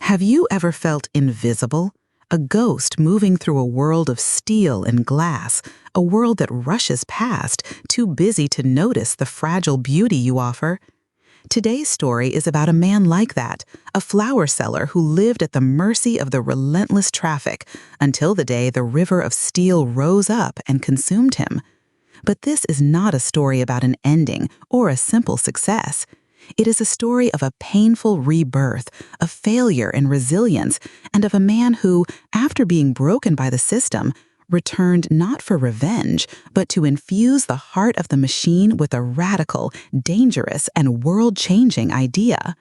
Have you ever felt invisible? A ghost moving through a world of steel and glass, a world that rushes past, too busy to notice the fragile beauty you offer? Today's story is about a man like that, a flower seller who lived at the mercy of the relentless traffic until the day the river of steel rose up and consumed him. But this is not a story about an ending or a simple success. It is a story of a painful rebirth, of failure and resilience, and of a man who, after being broken by the system, returned not for revenge, but to infuse the heart of the machine with a radical, dangerous, and world-changing idea.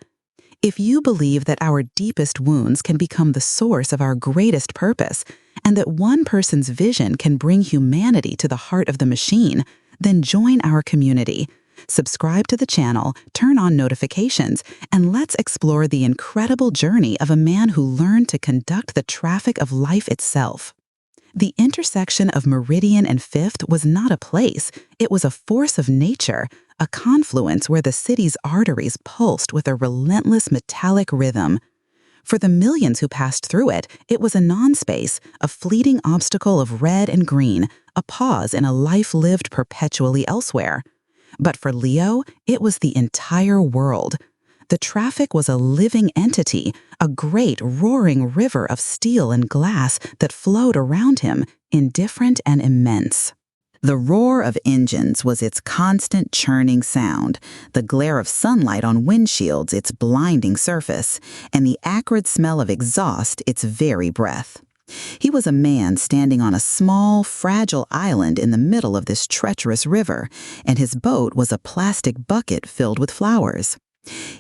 If you believe that our deepest wounds can become the source of our greatest purpose, and that one person's vision can bring humanity to the heart of the machine, then join our community. Subscribe to the channel, turn on notifications, and let's explore the incredible journey of a man who learned to conduct the traffic of life itself. The intersection of Meridian and Fifth was not a place, it was a force of nature, a confluence where the city's arteries pulsed with a relentless metallic rhythm. For the millions who passed through it, it was a non-space, a fleeting obstacle of red and green, a pause in a life lived perpetually elsewhere. But for Leo, it was the entire world. The traffic was a living entity, a great roaring river of steel and glass that flowed around him, indifferent and immense. The roar of engines was its constant churning sound, the glare of sunlight on windshields its blinding surface, and the acrid smell of exhaust its very breath. He was a man standing on a small, fragile island in the middle of this treacherous river, and his boat was a plastic bucket filled with flowers.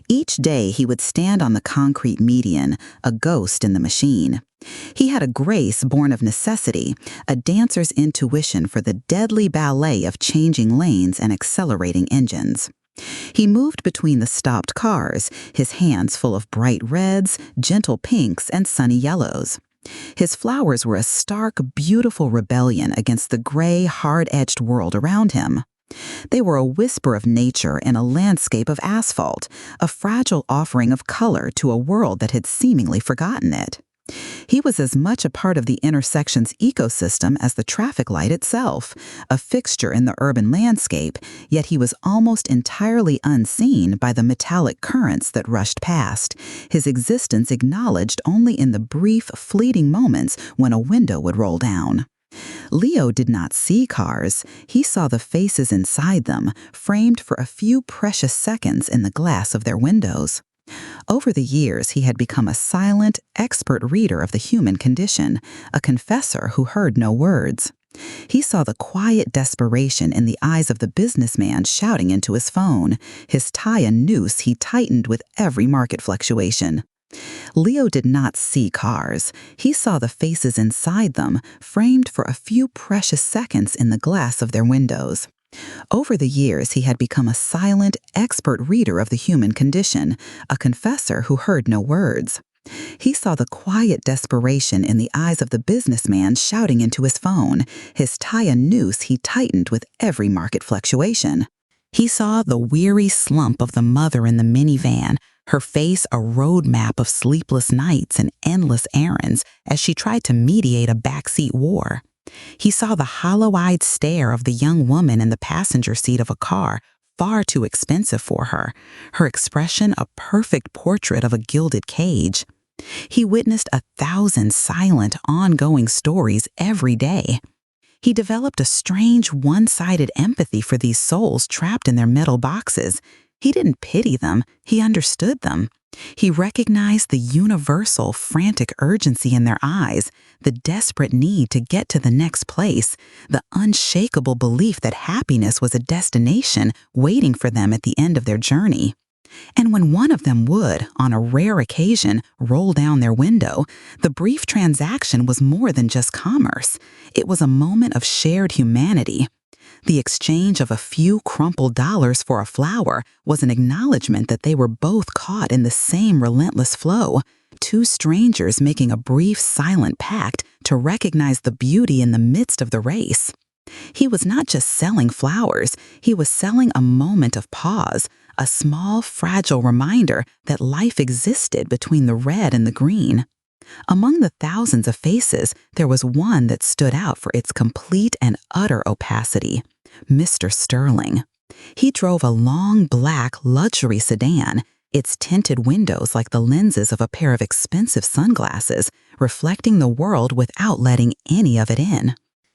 Each day he would stand on the concrete median, a ghost in the machine. He had a grace born of necessity, a dancer's intuition for the deadly ballet of changing lanes and accelerating engines. He moved between the stopped cars, his hands full of bright reds, gentle pinks, and sunny yellows. His flowers were a stark, beautiful rebellion against the gray, hard-edged world around him. They were a whisper of nature in a landscape of asphalt, a fragile offering of color to a world that had seemingly forgotten it. He was as much a part of the intersection's ecosystem as the traffic light itself, a fixture in the urban landscape, yet he was almost entirely unseen by the metallic currents that rushed past, his existence acknowledged only in the brief, fleeting moments when a window would roll down. Leo did not see cars, he saw the faces inside them, framed for a few precious seconds in the glass of their windows. Over the years, he had become a silent, expert reader of the human condition, a confessor who heard no words. He saw the quiet desperation in the eyes of the businessman shouting into his phone, his tie a noose he tightened with every market fluctuation. Leo did not see cars. He saw the faces inside them, framed for a few precious seconds in the glass of their windows. Over the years, he had become a silent, expert reader of the human condition, a confessor who heard no words. He saw the quiet desperation in the eyes of the businessman shouting into his phone, his tie a noose he tightened with every market fluctuation. He saw the weary slump of the mother in the minivan, her face a roadmap of sleepless nights and endless errands as she tried to mediate a backseat war. He saw the hollow-eyed stare of the young woman in the passenger seat of a car, far too expensive for her, her expression a perfect portrait of a gilded cage. He witnessed 1,000 silent, ongoing stories every day. He developed a strange, one-sided empathy for these souls trapped in their metal boxes. He didn't pity them, he understood them. He recognized the universal, frantic urgency in their eyes, the desperate need to get to the next place, the unshakable belief that happiness was a destination waiting for them at the end of their journey. And when one of them would, on a rare occasion, roll down their window, the brief transaction was more than just commerce. It was a moment of shared humanity. The exchange of a few crumpled dollars for a flower was an acknowledgement that they were both caught in the same relentless flow, two strangers making a brief, silent pact to recognize the beauty in the midst of the race. He was not just selling flowers, he was selling a moment of pause, a small, fragile reminder that life existed between the red and the green. Among the thousands of faces, there was one that stood out for its complete and utter opacity: Mr. Sterling. He drove a long, black, luxury sedan, its tinted windows like the lenses of a pair of expensive sunglasses, reflecting the world without letting any of it in.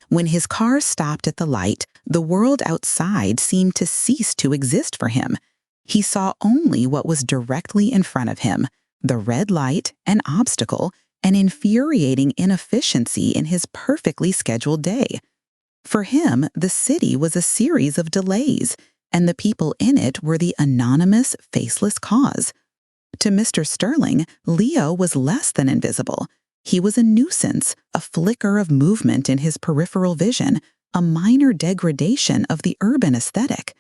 When his car stopped at the light, the world outside seemed to cease to exist for him. He saw only what was directly in front of him: the red light, an obstacle, an infuriating inefficiency in his perfectly scheduled day. For him, the city was a series of delays, and the people in it were the anonymous, faceless cause. To Mr. Sterling, Leo was less than invisible. He was a nuisance, a flicker of movement in his peripheral vision, a minor degradation of the urban aesthetic.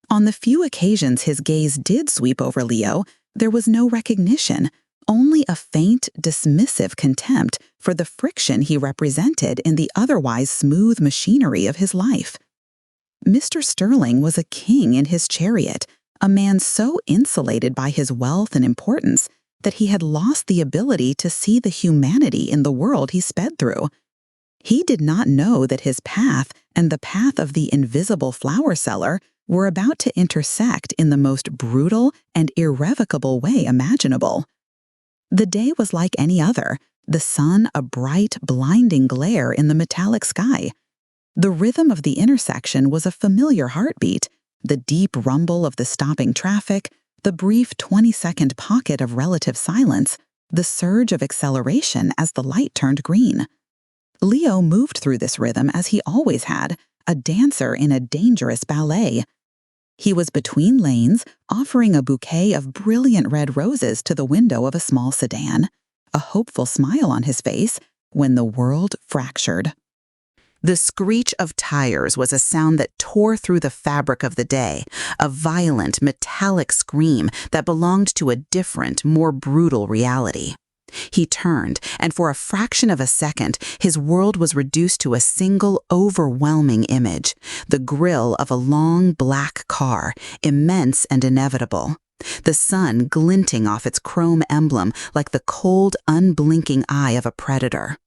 On the few occasions his gaze did sweep over Leo, there was no recognition, only a faint, dismissive contempt for the friction he represented in the otherwise smooth machinery of his life. Mr. Sterling was a king in his chariot, a man so insulated by his wealth and importance that he had lost the ability to see the humanity in the world he sped through. He did not know that his path and the path of the invisible flower seller were about to intersect in the most brutal and irrevocable way imaginable. The day was like any other, the sun a bright, blinding glare in the metallic sky. The rhythm of the intersection was a familiar heartbeat, the deep rumble of the stopping traffic, the brief 20-second pocket of relative silence, the surge of acceleration as the light turned green. Leo moved through this rhythm as he always had, a dancer in a dangerous ballet. He was between lanes, offering a bouquet of brilliant red roses to the window of a small sedan, a hopeful smile on his face, when the world fractured. The screech of tires was a sound that tore through the fabric of the day, a violent, metallic scream that belonged to a different, more brutal reality. He turned, and for a fraction of a second, his world was reduced to a single, overwhelming image: the grille of a long, black car, immense and inevitable. The sun glinting off its chrome emblem like the cold, unblinking eye of a predator.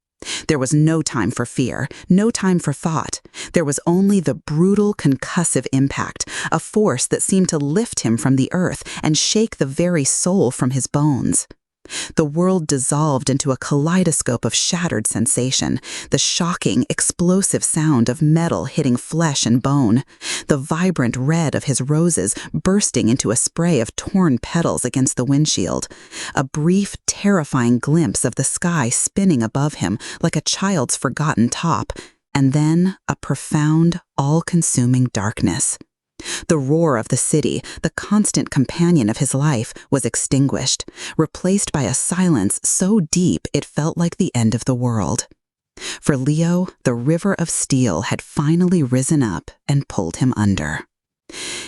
There was no time for fear, no time for thought. There was only the brutal, concussive impact, a force that seemed to lift him from the earth and shake the very soul from his bones. The world dissolved into a kaleidoscope of shattered sensation, the shocking, explosive sound of metal hitting flesh and bone, the vibrant red of his roses bursting into a spray of torn petals against the windshield, a brief, terrifying glimpse of the sky spinning above him like a child's forgotten top, and then a profound, all-consuming darkness. The roar of the city, the constant companion of his life, was extinguished, replaced by a silence so deep it felt like the end of the world. For Leo, the river of steel had finally risen up and pulled him under.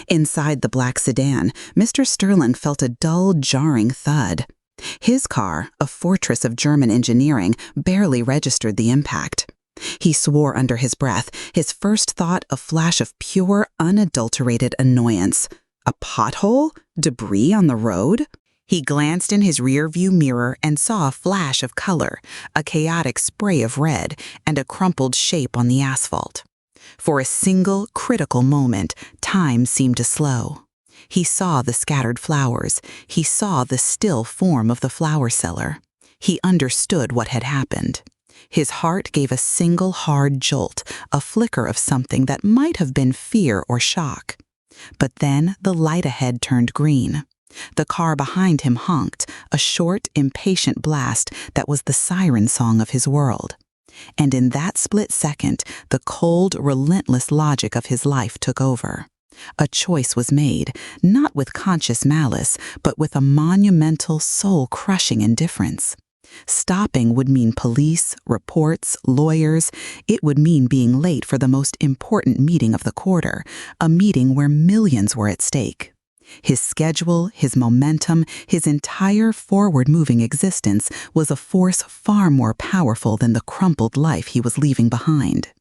Inside the black sedan, Mr. Sterling felt a dull, jarring thud. His car, a fortress of German engineering, barely registered the impact. He swore under his breath, his first thought a flash of pure, unadulterated annoyance. A pothole? Debris on the road? He glanced in his rearview mirror and saw a flash of color, a chaotic spray of red, and a crumpled shape on the asphalt. For a single, critical moment, time seemed to slow. He saw the scattered flowers. He saw the still form of the flower seller. He understood what had happened. His heart gave a single hard jolt, a flicker of something that might have been fear or shock. But then the light ahead turned green. The car behind him honked, a short, impatient blast that was the siren song of his world. And in that split second, the cold, relentless logic of his life took over. A choice was made, not with conscious malice, but with a monumental, soul-crushing indifference. Stopping would mean police, reports, lawyers. It would mean being late for the most important meeting of the quarter, a meeting where millions were at stake. His schedule, his momentum, his entire forward-moving existence was a force far more powerful than the crumpled life he was leaving behind.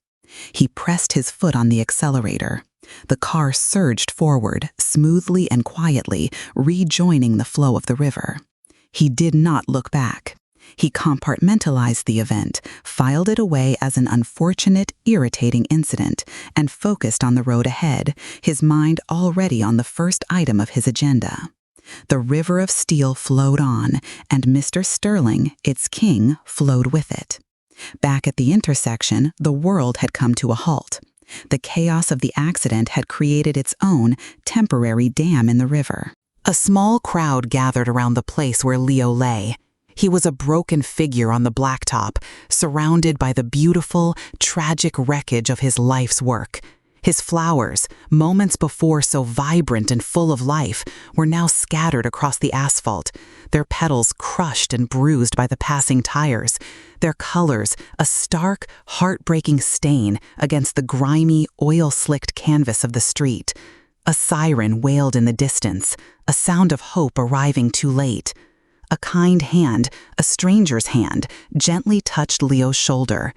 He pressed his foot on the accelerator. The car surged forward, smoothly and quietly, rejoining the flow of the river. He did not look back. He compartmentalized the event, filed it away as an unfortunate, irritating incident, and focused on the road ahead, his mind already on the first item of his agenda. The river of steel flowed on, and Mr. Sterling, its king, flowed with it. Back at the intersection, the world had come to a halt. The chaos of the accident had created its own temporary dam in the river. A small crowd gathered around the place where Leo lay. He was a broken figure on the blacktop, surrounded by the beautiful, tragic wreckage of his life's work. His flowers, moments before so vibrant and full of life, were now scattered across the asphalt, their petals crushed and bruised by the passing tires, their colors a stark, heartbreaking stain against the grimy, oil-slicked canvas of the street. A siren wailed in the distance, a sound of hope arriving too late. A kind hand, a stranger's hand, gently touched Leo's shoulder.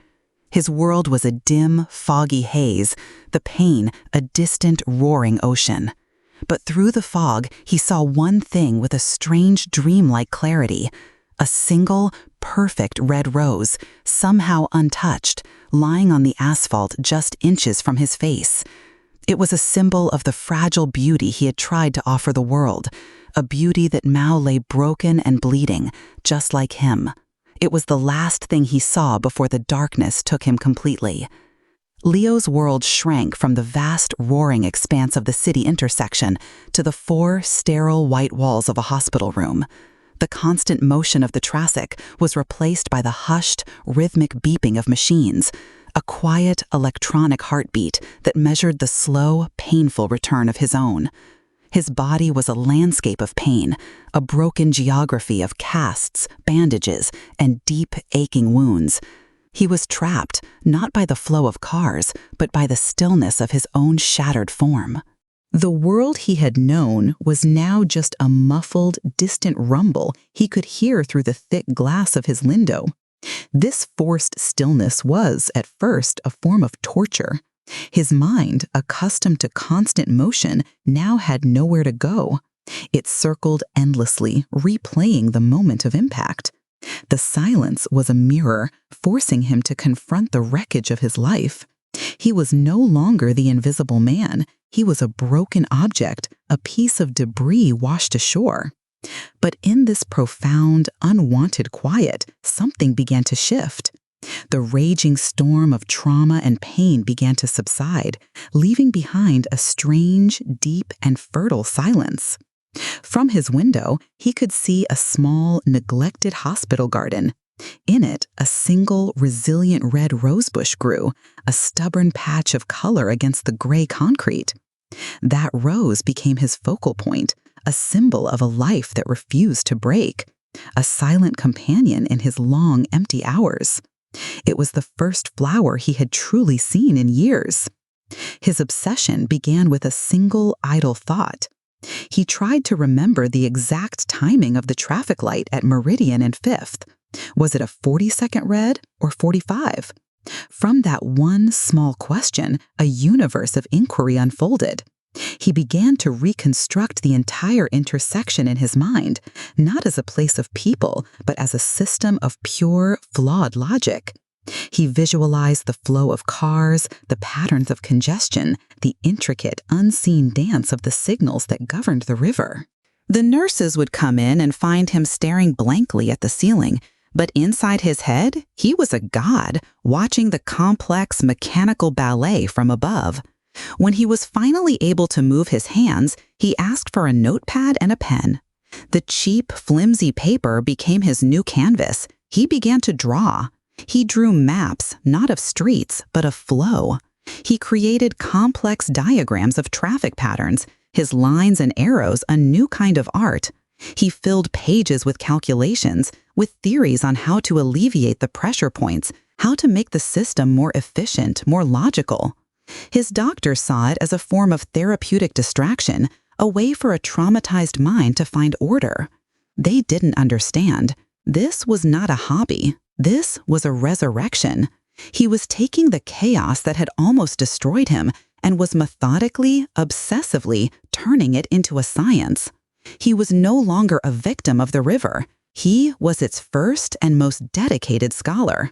His world was a dim, foggy haze, the pain a distant, roaring ocean. But through the fog, he saw one thing with a strange, dreamlike clarity. A single, perfect red rose, somehow untouched, lying on the asphalt just inches from his face. It was a symbol of the fragile beauty he had tried to offer the world, a beauty that now lay broken and bleeding, just like him. It was the last thing he saw before the darkness took him completely. Leo's world shrank from the vast, roaring expanse of the city intersection to the 4 sterile white walls of a hospital room. The constant motion of the traffic was replaced by the hushed, rhythmic beeping of machines, a quiet, electronic heartbeat that measured the slow, painful return of his own. His body was a landscape of pain, a broken geography of casts, bandages, and deep, aching wounds. He was trapped, not by the flow of cars, but by the stillness of his own shattered form. The world he had known was now just a muffled, distant rumble he could hear through the thick glass of his window. This forced stillness was, at first, a form of torture. His mind, accustomed to constant motion, now had nowhere to go. It circled endlessly, replaying the moment of impact. The silence was a mirror, forcing him to confront the wreckage of his life. He was no longer the invisible man. He was a broken object, a piece of debris washed ashore. But in this profound, unwanted quiet, something began to shift. The raging storm of trauma and pain began to subside, leaving behind a strange, deep, and fertile silence. From his window, he could see a small, neglected hospital garden. In it, a single, resilient red rosebush grew, a stubborn patch of color against the gray concrete. That rose became his focal point, a symbol of a life that refused to break, a silent companion in his long, empty hours. It was the first flower he had truly seen in years. His obsession began with a single idle thought. He tried to remember the exact timing of the traffic light at Meridian and 5th. Was it a 40-second red or 45? From that one small question, a universe of inquiry unfolded. He began to reconstruct the entire intersection in his mind, not as a place of people, but as a system of pure, flawed logic. He visualized the flow of cars, the patterns of congestion, the intricate, unseen dance of the signals that governed the river. The nurses would come in and find him staring blankly at the ceiling, but inside his head, he was a god, watching the complex, mechanical ballet from above. When he was finally able to move his hands, he asked for a notepad and a pen. The cheap, flimsy paper became his new canvas. He began to draw. He drew maps, not of streets, but of flow. He created complex diagrams of traffic patterns, his lines and arrows a new kind of art. He filled pages with calculations, with theories on how to alleviate the pressure points, how to make the system more efficient, more logical. His doctors saw it as a form of therapeutic distraction, a way for a traumatized mind to find order. They didn't understand. This was not a hobby. This was a resurrection. He was taking the chaos that had almost destroyed him and was methodically, obsessively turning it into a science. He was no longer a victim of the river. He was its first and most dedicated scholar.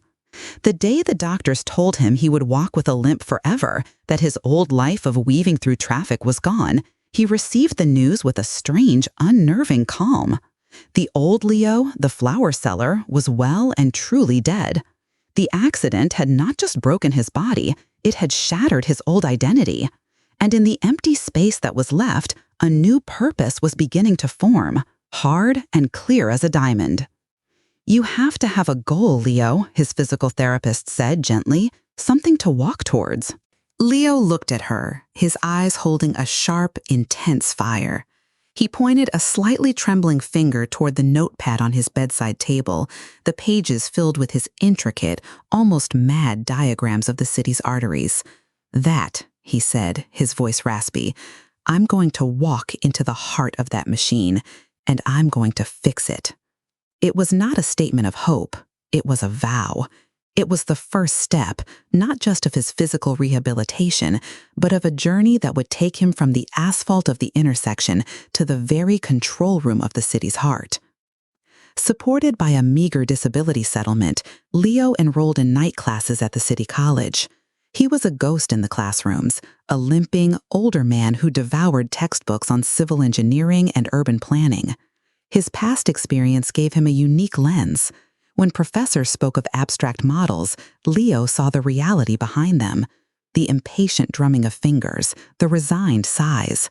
The day the doctors told him he would walk with a limp forever, that his old life of weaving through traffic was gone, he received the news with a strange, unnerving calm. The old Leo, the flower seller, was well and truly dead. The accident had not just broken his body, it had shattered his old identity. And in the empty space that was left, a new purpose was beginning to form, hard and clear as a diamond. "You have to have a goal, Leo," his physical therapist said gently, "something to walk towards." Leo looked at her, his eyes holding a sharp, intense fire. He pointed a slightly trembling finger toward the notepad on his bedside table, the pages filled with his intricate, almost mad diagrams of the city's arteries. "That," he said, his voice raspy, "I'm going to walk into the heart of that machine, and I'm going to fix it." It was not a statement of hope. It was a vow. It was the first step, not just of his physical rehabilitation, but of a journey that would take him from the asphalt of the intersection to the very control room of the city's heart. Supported by a meager disability settlement, Leo enrolled in night classes at the city college. He was a ghost in the classrooms, a limping, older man who devoured textbooks on civil engineering and urban planning. His past experience gave him a unique lens. When professors spoke of abstract models, Leo saw the reality behind them, the impatient drumming of fingers, the resigned sighs.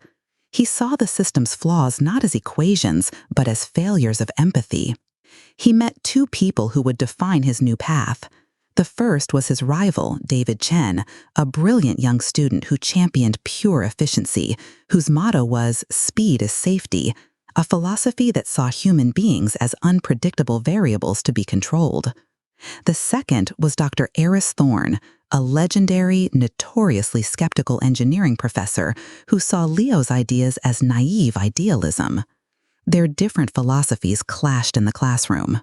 He saw the system's flaws not as equations, but as failures of empathy. He met two people who would define his new path. The first was his rival, David Chen, a brilliant young student who championed pure efficiency, whose motto was "Speed is safety," a philosophy that saw human beings as unpredictable variables to be controlled. The second was Dr. Eris Thorne, a legendary, notoriously skeptical engineering professor who saw Leo's ideas as naive idealism. Their different philosophies clashed in the classroom.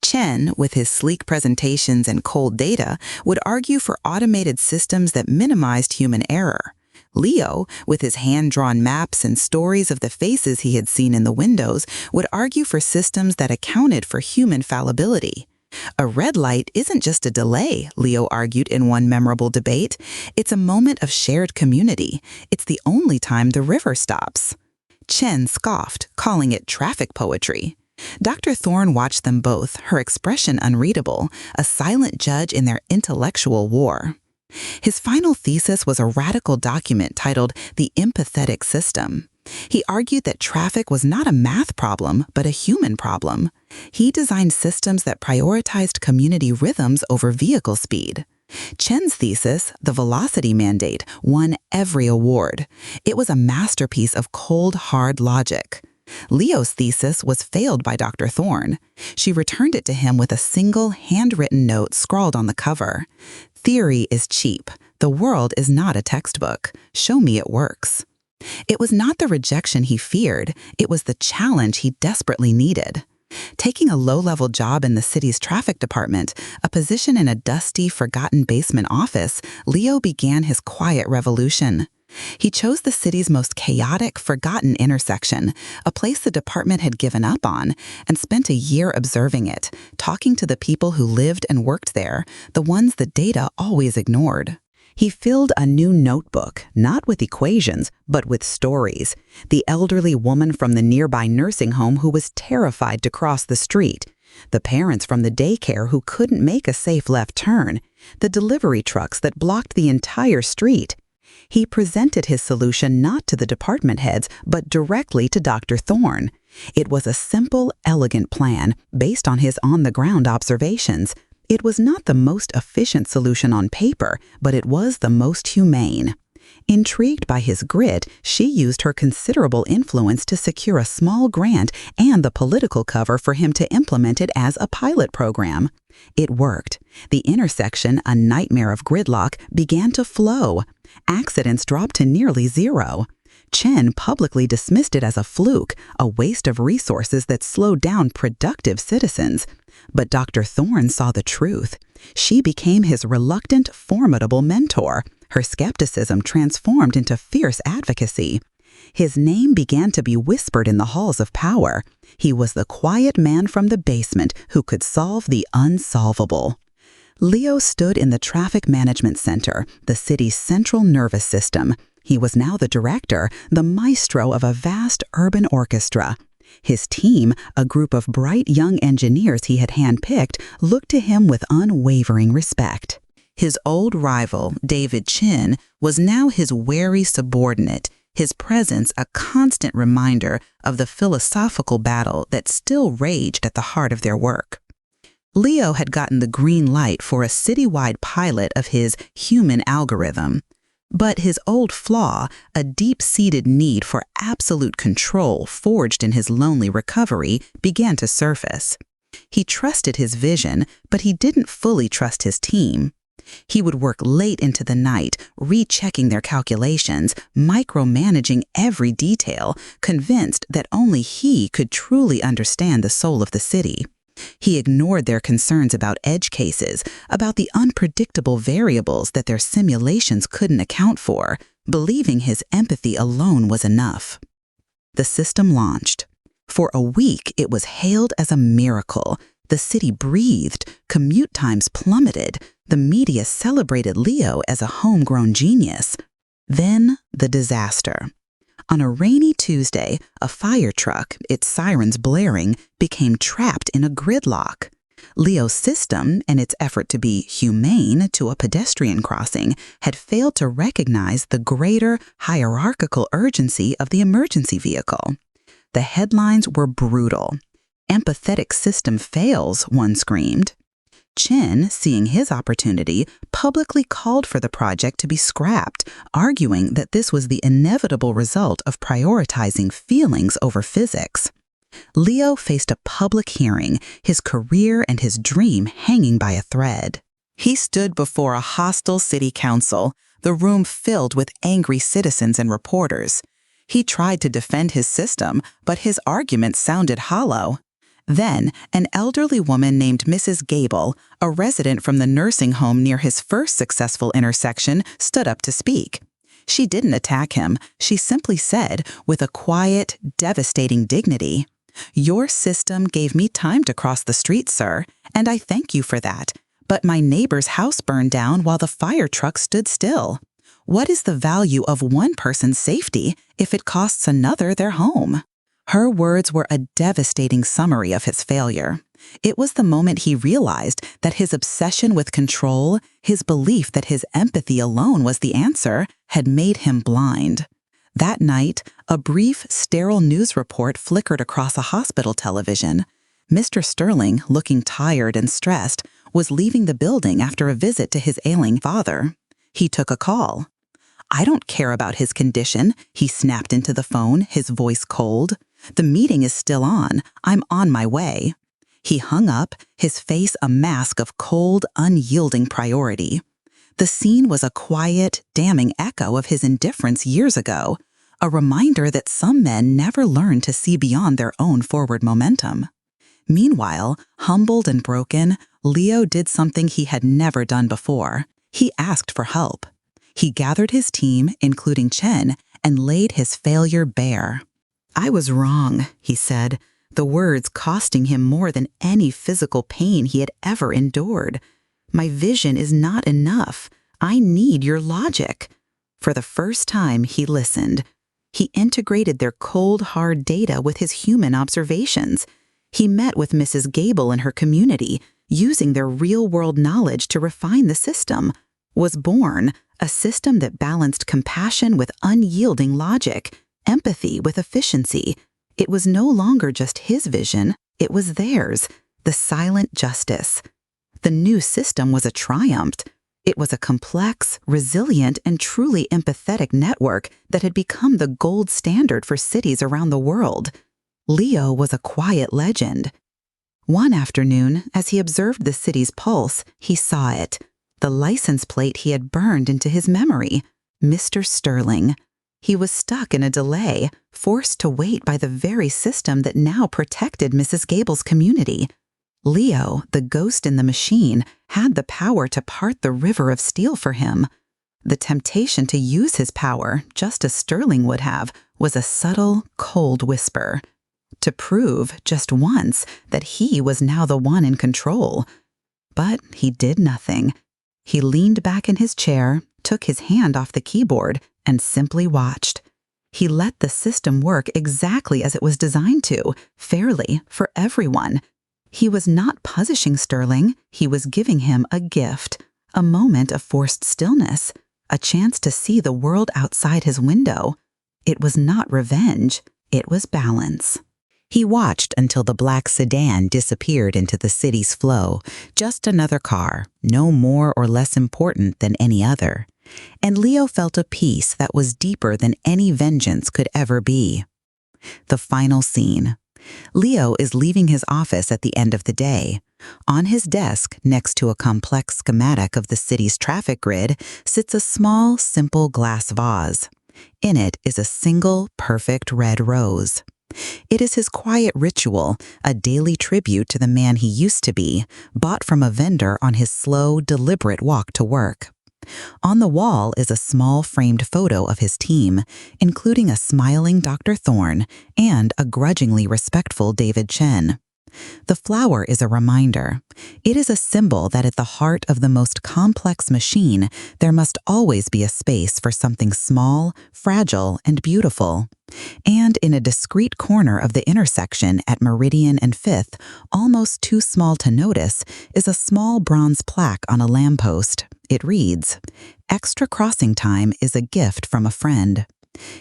Chen, with his sleek presentations and cold data, would argue for automated systems that minimized human error. Leo, with his hand-drawn maps and stories of the faces he had seen in the windows, would argue for systems that accounted for human fallibility. A red light isn't just a delay, Leo argued in one memorable debate. It's a moment of shared community. It's the only time the river stops. Chen scoffed, calling it traffic poetry. Dr. Thorne watched them both, her expression unreadable, a silent judge in their intellectual war. His final thesis was a radical document titled The Empathetic System. He argued that traffic was not a math problem, but a human problem. He designed systems that prioritized community rhythms over vehicle speed. Chen's thesis, The Velocity Mandate, won every award. It was a masterpiece of cold, hard logic. Leo's thesis was failed by Dr. Thorne. She returned it to him with a single handwritten note scrawled on the cover. "Theory is cheap. The world is not a textbook. Show me it works." It was not the rejection he feared. It was the challenge he desperately needed. Taking a low-level job in the city's traffic department, a position in a dusty, forgotten basement office, Leo began his quiet revolution. He chose the city's most chaotic, forgotten intersection, a place the department had given up on, and spent a year observing it, talking to the people who lived and worked there, the ones the data always ignored. He filled a new notebook, not with equations, but with stories. The elderly woman from the nearby nursing home who was terrified to cross the street, the parents from the daycare who couldn't make a safe left turn, the delivery trucks that blocked the entire street. He presented his solution not to the department heads, but directly to Dr. Thorne. It was a simple, elegant plan based on his on-the-ground observations. It was not the most efficient solution on paper, but it was the most humane. Intrigued by his grit, she used her considerable influence to secure a small grant and the political cover for him to implement it as a pilot program. It worked. The intersection, a nightmare of gridlock, began to flow. Accidents dropped to nearly zero. Chen publicly dismissed it as a fluke, a waste of resources that slowed down productive citizens. But Dr. Thorne saw the truth. She became his reluctant, formidable mentor, Her skepticism transformed into fierce advocacy. His name began to be whispered in the halls of power. He was the quiet man from the basement who could solve the unsolvable. Leo stood in the Traffic Management Center, the city's central nervous system. He was now the director, the maestro of a vast urban orchestra. His team, a group of bright young engineers he had handpicked, looked to him with unwavering respect. His old rival, David Chin, was now his wary subordinate, his presence a constant reminder of the philosophical battle that still raged at the heart of their work. Leo had gotten the green light for a citywide pilot of his human algorithm. But his old flaw, a deep-seated need for absolute control forged in his lonely recovery, began to surface. He trusted his vision, but he didn't fully trust his team. He would work late into the night, rechecking their calculations, micromanaging every detail, convinced that only he could truly understand the soul of the city. He ignored their concerns about edge cases, about the unpredictable variables that their simulations couldn't account for, believing his empathy alone was enough. The system launched. For a week, it was hailed as a miracle. The city breathed, commute times plummeted, the media celebrated Leo as a homegrown genius. Then, the disaster. On a rainy Tuesday, a fire truck, its sirens blaring, became trapped in a gridlock. Leo's system, in its effort to be humane to a pedestrian crossing, had failed to recognize the greater hierarchical urgency of the emergency vehicle. The headlines were brutal. "Empathetic system fails," one screamed. Chin, seeing his opportunity, publicly called for the project to be scrapped, arguing that this was the inevitable result of prioritizing feelings over physics. Leo faced a public hearing, his career and his dream hanging by a thread. He stood before a hostile city council, the room filled with angry citizens and reporters. He tried to defend his system, but his arguments sounded hollow. Then, an elderly woman named Mrs. Gable, a resident from the nursing home near his first successful intersection, stood up to speak. She didn't attack him. She simply said, with a quiet, devastating dignity, "Your system gave me time to cross the street, sir, and I thank you for that. But my neighbor's house burned down while the fire truck stood still. What is the value of one person's safety if it costs another their home?" Her words were a devastating summary of his failure. It was the moment he realized that his obsession with control, his belief that his empathy alone was the answer, had made him blind. That night, a brief, sterile news report flickered across a hospital television. Mr. Sterling, looking tired and stressed, was leaving the building after a visit to his ailing father. He took a call. "I don't care about his condition," he snapped into the phone, his voice cold. "The meeting is still on. I'm on my way." He hung up, his face a mask of cold, unyielding priority. The scene was a quiet, damning echo of his indifference years ago, a reminder that some men never learn to see beyond their own forward momentum. Meanwhile, humbled and broken, Leo did something he had never done before. He asked for help. He gathered his team, including Chen, and laid his failure bare. "I was wrong," he said, the words costing him more than any physical pain he had ever endured. "My vision is not enough. I need your logic." For the first time, he listened. He integrated their cold, hard data with his human observations. He met with Mrs. Gable and her community, using their real-world knowledge to refine the system. Was born a system that balanced compassion with unyielding logic, empathy with efficiency. It was no longer just his vision, it was theirs, the silent justice. The new system was a triumph. It was a complex, resilient, and truly empathetic network that had become the gold standard for cities around the world. Leo was a quiet legend. One afternoon, as he observed the city's pulse, he saw it. The license plate he had burned into his memory, Mr. Sterling. He was stuck in a delay, forced to wait by the very system that now protected Mrs. Gable's community. Leo, the ghost in the machine, had the power to part the river of steel for him. The temptation to use his power, just as Sterling would have, was a subtle, cold whisper. To prove, just once, that he was now the one in control. But he did nothing. He leaned back in his chair, took his hand off the keyboard, and simply watched. He let the system work exactly as it was designed to, fairly, for everyone. He was not punishing Sterling, he was giving him a gift, a moment of forced stillness, a chance to see the world outside his window. It was not revenge, it was balance. He watched until the black sedan disappeared into the city's flow, just another car, no more or less important than any other. And Leo felt a peace that was deeper than any vengeance could ever be. The final scene. Leo is leaving his office at the end of the day. On his desk, next to a complex schematic of the city's traffic grid, sits a small, simple glass vase. In it is a single, perfect red rose. It is his quiet ritual, a daily tribute to the man he used to be, bought from a vendor on his slow, deliberate walk to work. On the wall is a small framed photo of his team, including a smiling Dr. Thorne and a grudgingly respectful David Chen. The flower is a reminder. It is a symbol that at the heart of the most complex machine, there must always be a space for something small, fragile, and beautiful. And in a discreet corner of the intersection at Meridian and 5th, almost too small to notice, is a small bronze plaque on a lamppost. It reads, "Extra crossing time is a gift from a friend."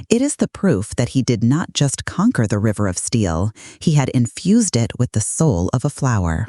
It is the proof that he did not just conquer the river of steel, he had infused it with the soul of a flower.